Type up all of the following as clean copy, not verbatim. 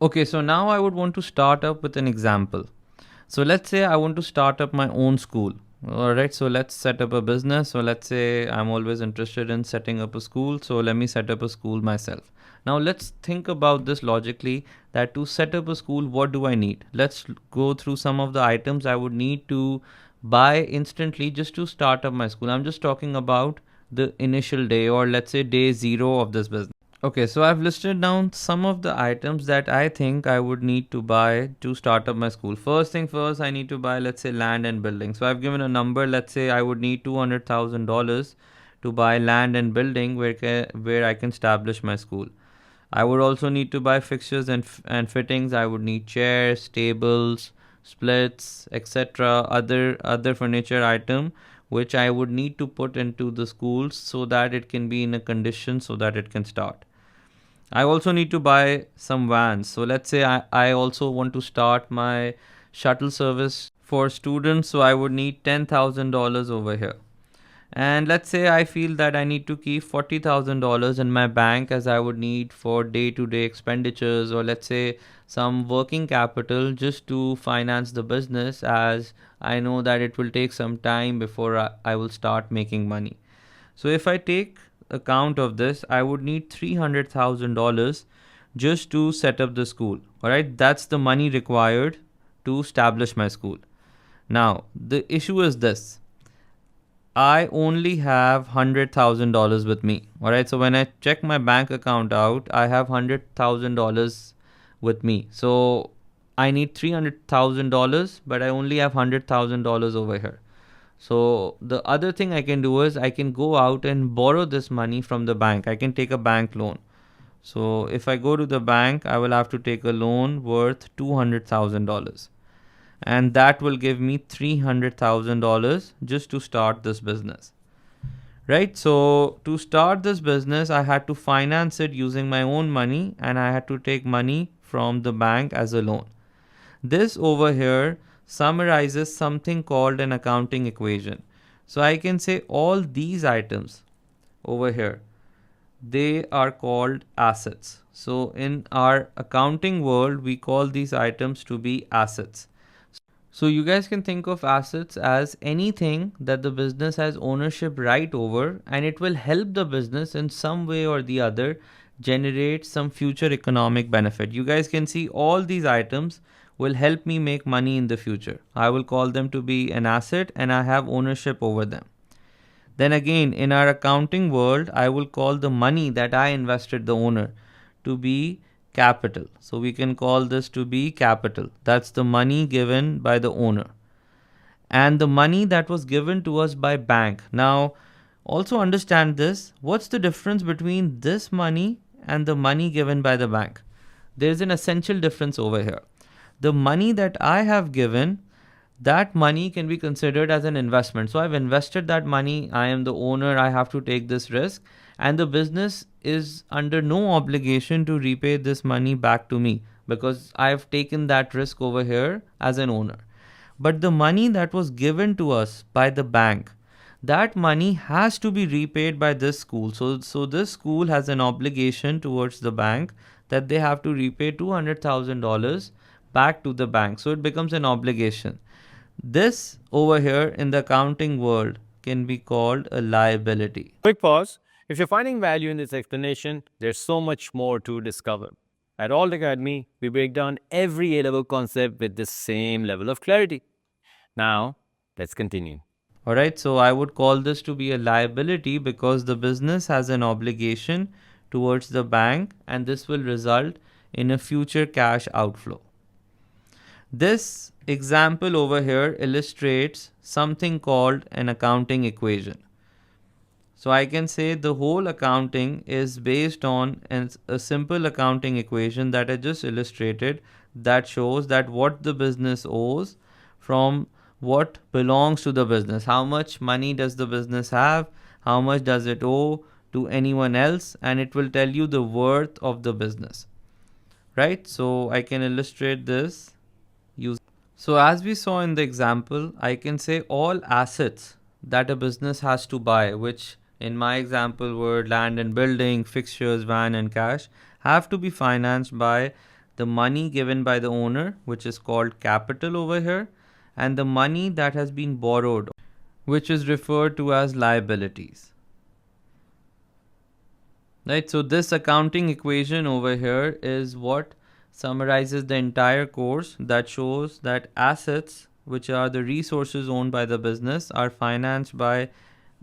Okay, so now I would want to start up with an example. So let's say I want to start up my own school. All right, so let's set up a business. So let's say I'm always interested in setting up a school. So let me set up a school myself. Now let's think about this logically, that to set up a school, what do I need? Let's go through some of the items I would need to buy instantly just to start up my school. I'm just talking about the initial day, or let's say day zero of this business. Okay, so I've listed down some of the items that I think I would need to buy to start up my school. First thing first, I need to buy, let's say, land and building. So I've given a number. Let's say I would need $200,000 to buy land and building where I can establish my school. I would also need to buy fixtures and fittings. I would need chairs, tables, splits, etc. Other furniture item which I would need to put into the schools so that it can be in a condition so that it can start. I also need to buy some vans. So let's say I also want to start my shuttle service for students. So I would need $10,000 over here. And let's say I feel that I need to keep $40,000 in my bank as I would need for day-to-day expenditures, or let's say some working capital just to finance the business, as I know that it will take some time before I will start making money. So if I take account of this, I would need $300,000 just to set up the school. All right, that's the money required to establish my school. Now, the issue is this. I only have $100,000 with me. All right, so when I check my bank account out, I have $100,000 with me. So I need $300,000, but I only have $100,000 over here. So the other thing I can do is I can go out and borrow this money from the bank. I can take a bank loan. So if I go to the bank, I will have to take a loan worth $200,000. And that will give me $300,000 just to start this business. Right? So to start this business, I had to finance it using my own money, and I had to take money from the bank as a loan. This over here summarizes something called an accounting equation. So I can say all these items over here, they are called assets. So in our accounting world, we call these items to be assets. So you guys can think of assets as anything that the business has ownership right over, and it will help the business in some way or the other generate some future economic benefit. You guys can see all these items will help me make money in the future. I will call them to be an asset and I have ownership over them. Then again, in our accounting world, I will call the money that I invested, the owner, to be capital. So we can call this to be capital. That's the money given by the owner. And the money that was given to us by bank. Now, also understand this. What's the difference between this money and the money given by the bank? There's an essential difference over here. The money that I have given, that money can be considered as an investment. So I've invested that money. I am the owner. I have to take this risk. And the business is under no obligation to repay this money back to me because I've taken that risk over here as an owner. But the money that was given to us by the bank, that money has to be repaid by this school. So this school has an obligation towards the bank that they have to repay $200,000 back to the bank. So it becomes an obligation. This over here in the accounting world can be called a liability. Quick pause. If you're finding value in this explanation, there's so much more to discover. At Alt Academy, we break down every A-level concept with the same level of clarity. Now, let's continue. Alright, so I would call this to be a liability because the business has an obligation towards the bank, and this will result in a future cash outflow. This example over here illustrates something called an accounting equation. So I can say the whole accounting is based on a simple accounting equation that I just illustrated, that shows that what the business owes from what belongs to the business. How much money does the business have? How much does it owe to anyone else? And it will tell you the worth of the business. Right? So I can illustrate this. So as we saw in the example, I can say all assets that a business has to buy, which in my example were land and building, fixtures, van and cash, have to be financed by the money given by the owner, which is called capital over here, and the money that has been borrowed, which is referred to as liabilities. Right, so this accounting equation over here is what summarizes the entire course, that shows that assets, which are the resources owned by the business, are financed by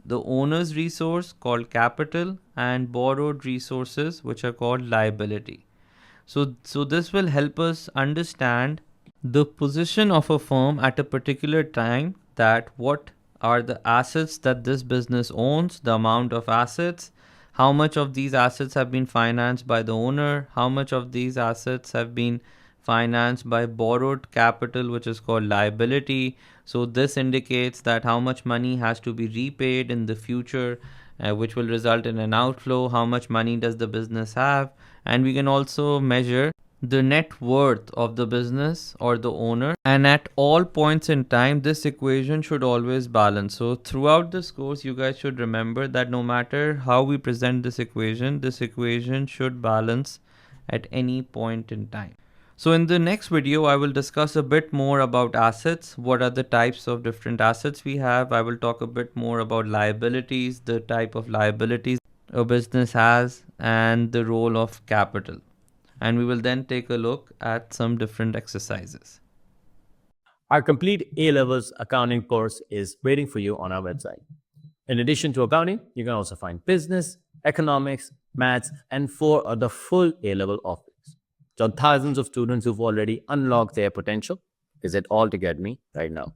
the owner's resource called capital and borrowed resources, which are called liability. So this will help us understand the position of a firm at a particular time, that what are the assets that this business owns, the amount of assets, how much of these assets have been financed by the owner, how much of these assets have been financed by borrowed capital, which is called liability. So this indicates that how much money has to be repaid in the future, which will result in an outflow, how much money does the business have, and we can also measure the net worth of the business or the owner, and at all points in time this equation should always balance. So throughout this course you guys should remember that no matter how we present this equation should balance at any point in time. So in the next video I will discuss a bit more about assets, what are the types of different assets we have. I will talk a bit more about liabilities, the type of liabilities a business has, and the role of capital. And we will then take a look at some different exercises. Our complete A-levels accounting course is waiting for you on our website. In addition to accounting, you can also find business, economics, maths, and 4 other full A-level offerings. So thousands of students who've already unlocked their potential. Visit all to get me right now.